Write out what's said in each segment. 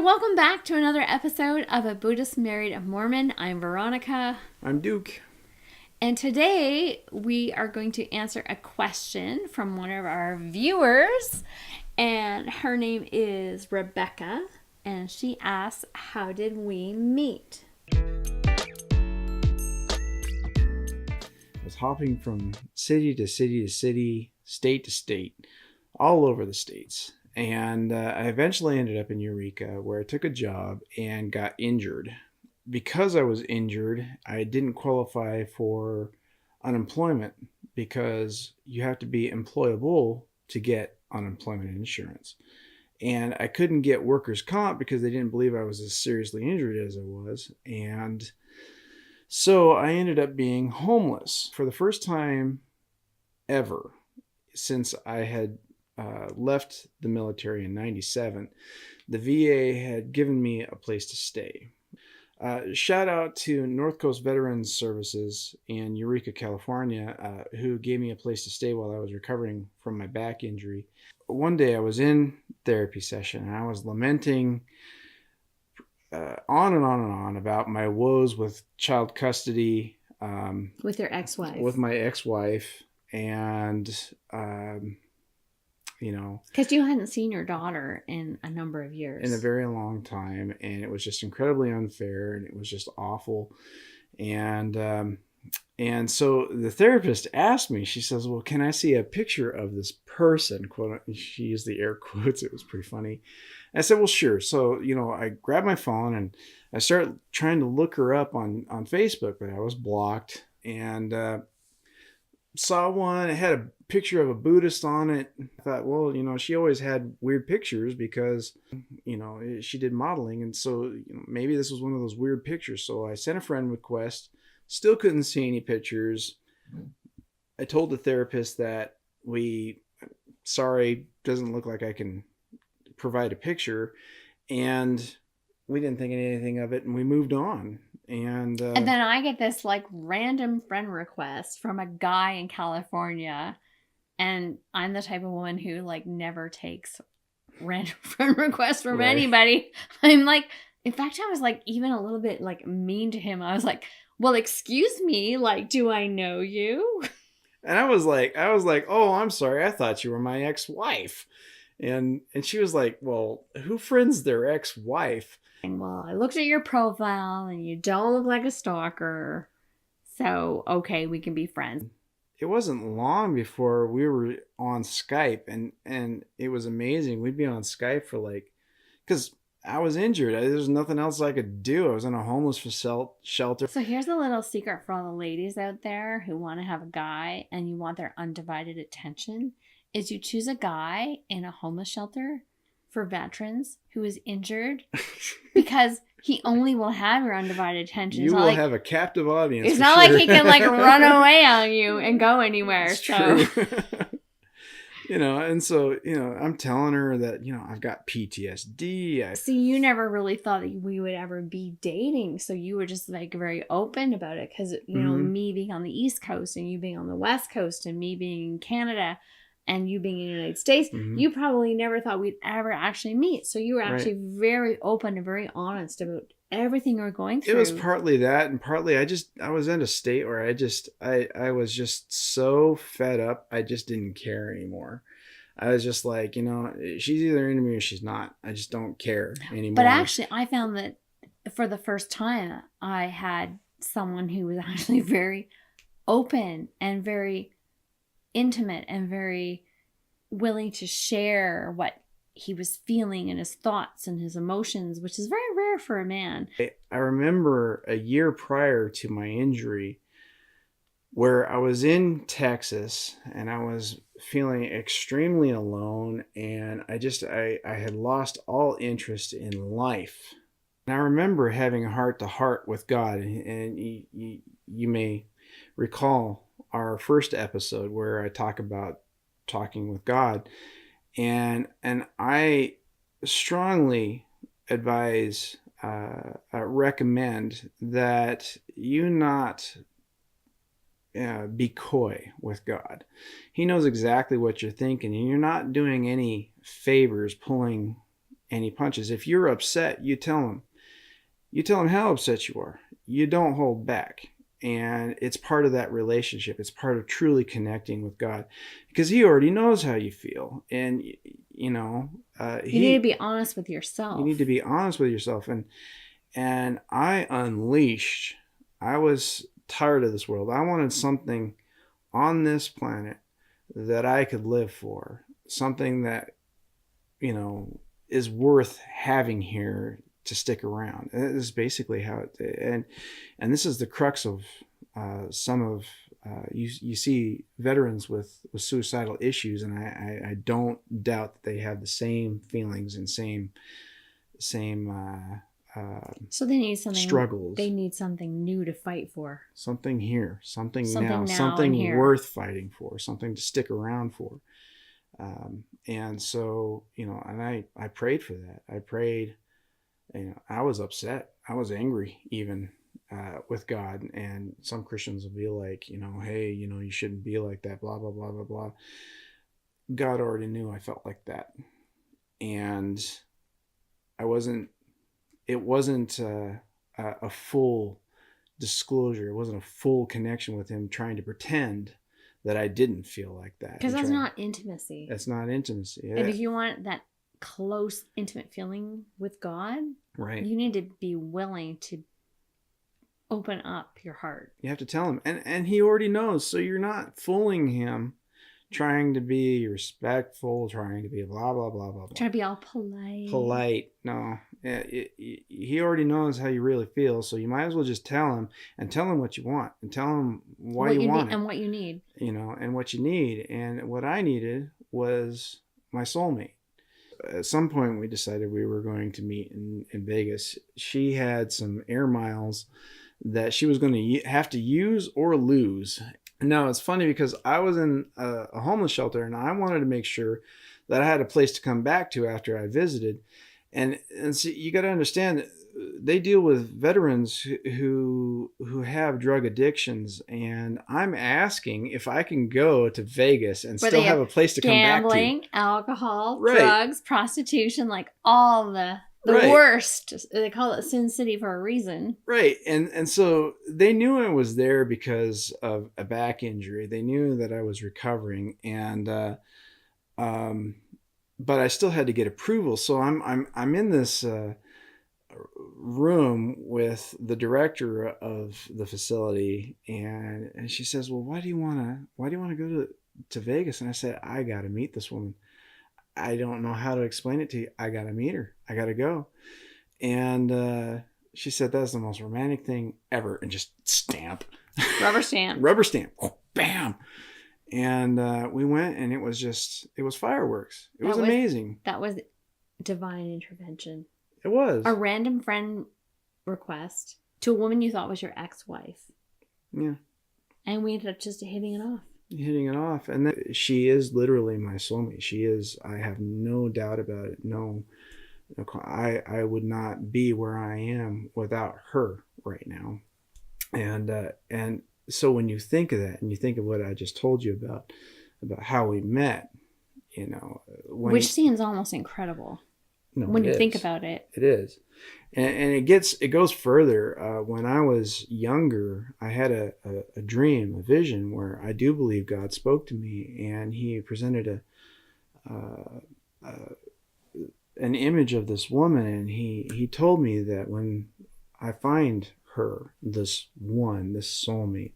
So welcome back to another episode of A Buddhist Married a Mormon. I'm Veronica. I'm Duke. And today we are going to answer a question from one of our viewers. And her name is Rebecca. And she asks, how did we meet? I was hopping from city to city to city, state to state, all over the states. And I eventually ended up in Eureka, where I took a job and got injured. Because I was injured, I didn't qualify for unemployment because you have to be employable to get unemployment insurance. And I couldn't get workers' comp because they didn't believe I was as seriously injured as I was. And so I ended up being homeless for the first time ever since I had left the military in 97. The VA had given me a place to stay. Shout out to North Coast Veterans Services in Eureka, California, who gave me a place to stay while I was recovering from my back injury. One day I was in therapy session and I was lamenting on and on and on about my woes with child custody. With your ex-wife. With my ex-wife. And, because you hadn't seen your daughter in a number of years. In a very long time. And it was just incredibly unfair and it was just awful. And so the therapist asked me, she says, well, can I see a picture of this person? Quote, she used the air quotes. It was pretty funny. I said, well, sure. So, I grabbed my phone and I started trying to look her up on Facebook, but I was blocked and saw one. It had a picture of a Buddhist on it. I thought, well, she always had weird pictures because, she did modeling. And so maybe this was one of those weird pictures. So I sent a friend request, still couldn't see any pictures. I told the therapist that sorry, doesn't look like I can provide a picture. And we didn't think anything of it and we moved on. And then I get this random friend request from a guy in California. And I'm the type of woman who never takes random friend requests from anybody. I'm in fact, I was even a little bit mean to him. I was like, well, excuse me, do I know you? And I was like, oh, I'm sorry. I thought you were my ex-wife. And she was like, well, who friends their ex-wife? And well, I looked at your profile and you don't look like a stalker. So, okay, we can be friends. It wasn't long before we were on Skype and it was amazing. We'd be on Skype for because I was injured. There was nothing else I could do. I was in a homeless shelter. So here's a little secret for all the ladies out there who want to have a guy and you want their undivided attention is you choose a guy in a homeless shelter for veterans who is injured because he only will have your undivided attention. You will have a captive audience. It's not like he can run away on you and go anywhere. It's true. And so, I'm telling her that, I've got PTSD. See, you never really thought that we would ever be dating. So you were just very open about it because, me being on the East Coast and you being on the West Coast and me being in Canada and you being in the United States, you probably never thought we'd ever actually meet. So you were actually very open and very honest about everything you were going through. It was partly that, and partly I was in a state where I was just so fed up. I just didn't care anymore. I was just like, she's either into me or she's not. I just don't care anymore. But actually, I found that for the first time, I had someone who was actually very open and very intimate and very willing to share what he was feeling and his thoughts and his emotions, which is very rare for a man. I remember a year prior to my injury where I was in Texas and I was feeling extremely alone and I had lost all interest in life. And I remember having a heart-to-heart with God, and you may recall our first episode where I talk about talking with God, and I strongly advise, recommend that you not be coy with God. He knows exactly what you're thinking, and you're not doing any favors pulling and he punches. If you're upset, you tell him. You tell him how upset you are. You don't hold back. And it's part of that relationship. It's part of truly connecting with God, because he already knows how you feel. And, you know, you need to be honest with yourself. You need to be honest with yourself. And I was tired of this world. I wanted something on this planet that I could live for, something that, you know, is worth having here to stick around. And this is basically how it, and this is the crux of some of you see veterans with suicidal issues, and I don't doubt that they have the same feelings and same so they need something struggles. They need something new to fight for. Something here, something now, and something here. worth fighting for, something to stick around for. And so, you know, and I prayed for that. I prayed, you know, I was upset. I was angry even with God. And some Christians will be like, you know, hey, you know, you shouldn't be like that, blah, blah, blah, blah, blah. God already knew I felt like that. And it wasn't a full disclosure. It wasn't a full connection with him trying to pretend that I didn't feel like that. Because that's not intimacy. That's not intimacy. And if you want that close, intimate feeling with God, right, you need to be willing to open up your heart. You have to tell him. And he already knows. So you're not fooling him, trying to be respectful, trying to be blah, blah, blah, blah, blah. Trying to be all polite. Polite. No. He already knows how you really feel. So you might as well just tell him, and tell him what you want, and tell him why you want it. And what you need. You know, and what you need. And what I needed was my soulmate. At some point, we decided we were going to meet in Vegas. She had some air miles that she was going to have to use or lose. Now, it's funny because I was in a homeless shelter, and I wanted to make sure that I had a place to come back to after I visited. And see, you got to understand, they deal with veterans who have drug addictions, and I'm asking if I can go to Vegas and still have a place to come back to. Gambling, alcohol, drugs, prostitution, like all the worst. They call it Sin City for a reason. Right. And so they knew I was there because of a back injury. They knew that I was recovering, and but I still had to get approval. So I'm in this room with the director of the facility, and she says, "Well, why do you want to go to Vegas?" And I said, "I got to meet this woman. I don't know how to explain it to you. I got to meet her. I got to go." And she said, "That's the most romantic thing ever." And just stamp. Rubber stamp. Rubber stamp. Oh, bam. And we went, and it was fireworks. It was amazing. That was divine intervention. It was. A random friend request to a woman you thought was your ex-wife. Yeah. And we ended up just hitting it off. And then she is literally my soulmate. She is. I have no doubt about it. No, I would not be where I am without her right now. And so when you think of that, and you think of what I just told you about how we met, you know, which seems almost incredible. No, when you think about it. It is. And it goes further. When I was younger, I had a dream, a vision, where I do believe God spoke to me, and he presented an image of this woman, and he told me that when I find her, this soulmate,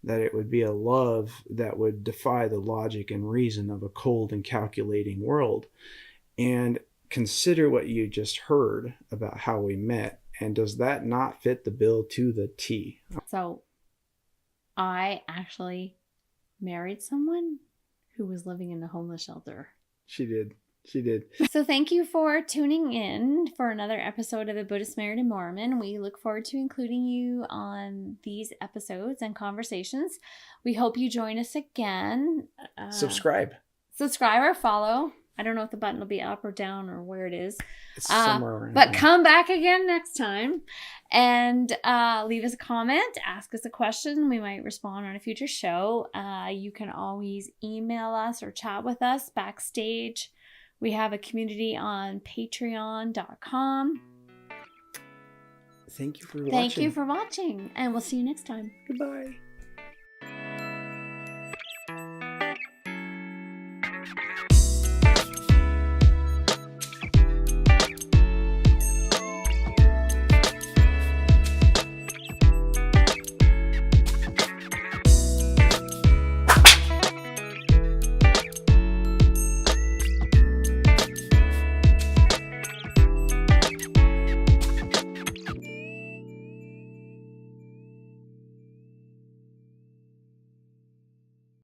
that it would be a love that would defy the logic and reason of a cold and calculating world. And consider what you just heard about how we met, and does that not fit the bill to the T? So I actually married someone who was living in a homeless shelter. She did. So thank you for tuning in for another episode of the Buddhist, Married, and Mormon. We look forward to including you on these episodes and conversations. We hope you join us again. Subscribe or follow. I don't know if the button will be up or down or where it is. It's somewhere around But come back again next time and leave us a comment, ask us a question. We might respond on a future show. You can always email us or chat with us backstage We have a community on patreon.com. Thank you for watching. Thank you for watching, and we'll see you next time. Goodbye.